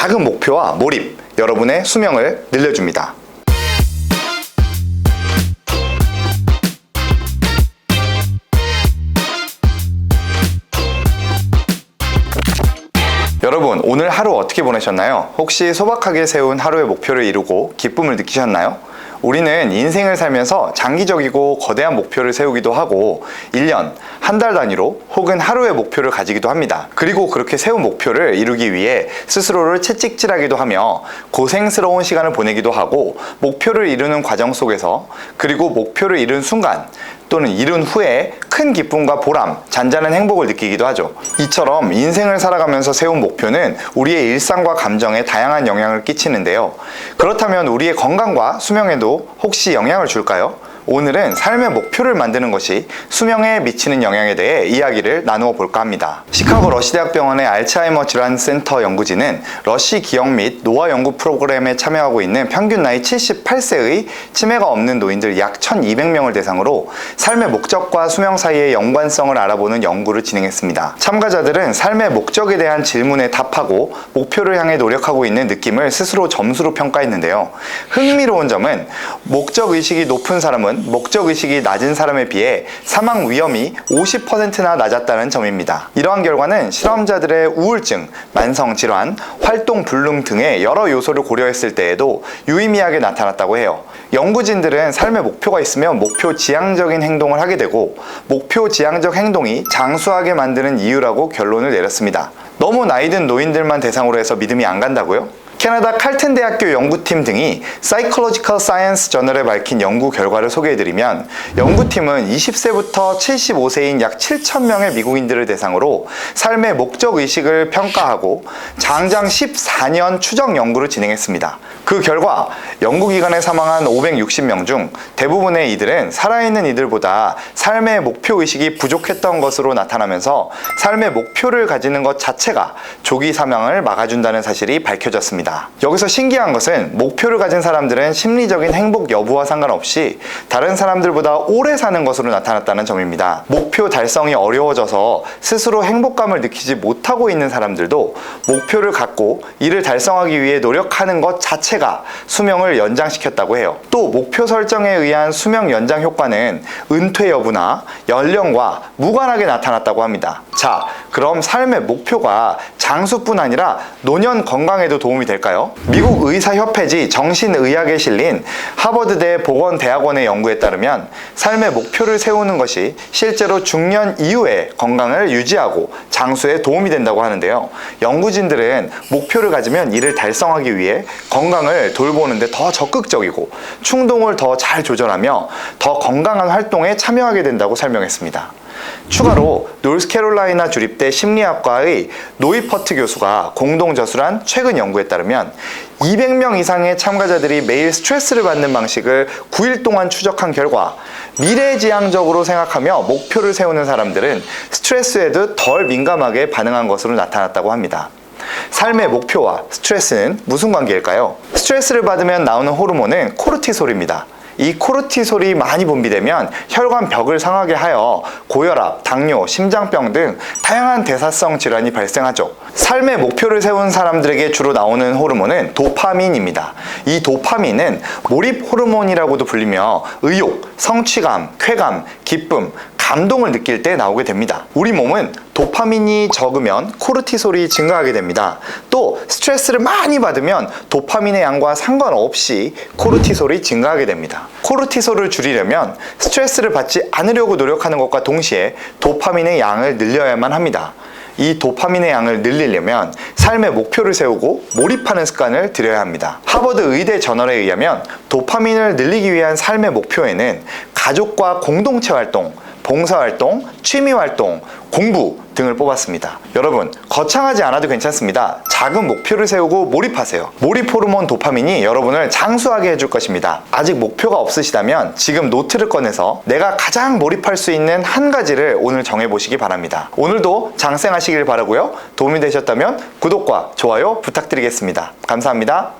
작은 목표와 몰입, 여러분의 수명을 늘려줍니다. 여러분, 오늘 하루 어떻게 보내셨나요? 혹시 소박하게 세운 하루의 목표를 이루고 기쁨을 느끼셨나요? 우리는 인생을 살면서 장기적이고 거대한 목표를 세우기도 하고 1년, 한 달 단위로 혹은 하루의 목표를 가지기도 합니다. 그리고 그렇게 세운 목표를 이루기 위해 스스로를 채찍질하기도 하며 고생스러운 시간을 보내기도 하고 목표를 이루는 과정 속에서 그리고 목표를 이룬 순간 또는 이룬 후에 큰 기쁨과 보람, 잔잔한 행복을 느끼기도 하죠. 이처럼 인생을 살아가면서 세운 목표는 우리의 일상과 감정에 다양한 영향을 끼치는데요. 그렇다면 우리의 건강과 수명에도 혹시 영향을 줄까요? 오늘은 삶의 목표를 만드는 것이 수명에 미치는 영향에 대해 이야기를 나누어 볼까 합니다. 시카고 러시대학병원의 알츠하이머 질환센터 연구진은 러시 기억 및 노화 연구 프로그램에 참여하고 있는 평균 나이 78세의 치매가 없는 노인들 약 1200명을 대상으로 삶의 목적과 수명 사이의 연관성을 알아보는 연구를 진행했습니다. 참가자들은 삶의 목적에 대한 질문에 답하고 목표를 향해 노력하고 있는 느낌을 스스로 점수로 평가했는데요. 흥미로운 점은 목적의식이 높은 사람은 목적의식이 낮은 사람에 비해 사망 위험이 50%나 낮았다는 점입니다. 이러한 결과는 실험자들의 우울증, 만성질환, 활동불능 등의 여러 요소를 고려했을 때에도 유의미하게 나타났다고 해요. 연구진들은 삶의 목표가 있으면 목표 지향적인 행동을 하게 되고 목표 지향적 행동이 장수하게 만드는 이유라고 결론을 내렸습니다. 너무 나이든 노인들만 대상으로 해서 믿음이 안 간다고요? 캐나다 칼튼 대학교 연구팀 등이 Psychological Science 저널에 밝힌 연구 결과를 소개해드리면 연구팀은 20세부터 75세인 약 7,000명의 미국인들을 대상으로 삶의 목적의식을 평가하고 장장 14년 추적 연구를 진행했습니다. 그 결과 연구기간에 사망한 560명 중 대부분의 이들은 살아있는 이들보다 삶의 목표의식이 부족했던 것으로 나타나면서 삶의 목표를 가지는 것 자체가 조기 사망을 막아준다는 사실이 밝혀졌습니다. 여기서 신기한 것은 목표를 가진 사람들은 심리적인 행복 여부와 상관없이 다른 사람들보다 오래 사는 것으로 나타났다는 점입니다. 목표 달성이 어려워져서 스스로 행복감을 느끼지 못하고 있는 사람들도 목표를 갖고 이를 달성하기 위해 노력하는 것 자체가 수명을 연장시켰다고 해요. 또 목표 설정에 의한 수명 연장 효과는 은퇴 여부나 연령과 무관하게 나타났다고 합니다. 자, 그럼 삶의 목표가 장수뿐 아니라 노년 건강에도 도움이 될까요? 미국 의사협회지 정신의학에 실린 하버드대 보건대학원의 연구에 따르면 삶의 목표를 세우는 것이 실제로 중년 이후에 건강을 유지하고 장수에 도움이 된다고 하는데요. 연구진들은 목표를 가지면 이를 달성하기 위해 건강을 돌보는데 더 적극적이고 충동을 더 잘 조절하며 더 건강한 활동에 참여하게 된다고 설명했습니다. 추가로 노스캐롤라이나 주립대 심리학과의 노이퍼트 교수가 공동 저술한 최근 연구에 따르면 200명 이상의 참가자들이 매일 스트레스를 받는 방식을 9일 동안 추적한 결과 미래지향적으로 생각하며 목표를 세우는 사람들은 스트레스에도 덜 민감하게 반응한 것으로 나타났다고 합니다. 삶의 목표와 스트레스는 무슨 관계일까요? 스트레스를 받으면 나오는 호르몬은 코르티솔입니다. 이 코르티솔이 많이 분비되면 혈관 벽을 상하게 하여 고혈압, 당뇨, 심장병 등 다양한 대사성 질환이 발생하죠. 삶의 목표를 세운 사람들에게 주로 나오는 호르몬은 도파민입니다. 이 도파민은 몰입 호르몬이라고도 불리며 의욕, 성취감, 쾌감, 기쁨, 감동을 느낄 때 나오게 됩니다. 우리 몸은 도파민이 적으면 코르티솔이 증가하게 됩니다. 또 스트레스를 많이 받으면 도파민의 양과 상관없이 코르티솔이 증가하게 됩니다. 코르티솔을 줄이려면 스트레스를 받지 않으려고 노력하는 것과 동시에 도파민의 양을 늘려야만 합니다. 이 도파민의 양을 늘리려면 삶의 목표를 세우고 몰입하는 습관을 들여야 합니다. 하버드 의대 저널에 의하면 도파민을 늘리기 위한 삶의 목표에는 가족과 공동체 활동, 봉사활동, 취미활동, 공부 등을 뽑았습니다. 여러분, 거창하지 않아도 괜찮습니다. 작은 목표를 세우고 몰입하세요. 몰입 호르몬 도파민이 여러분을 장수하게 해줄 것입니다. 아직 목표가 없으시다면 지금 노트를 꺼내서 내가 가장 몰입할 수 있는 한 가지를 오늘 정해보시기 바랍니다. 오늘도 장생하시길 바라고요. 도움이 되셨다면 구독과 좋아요 부탁드리겠습니다. 감사합니다.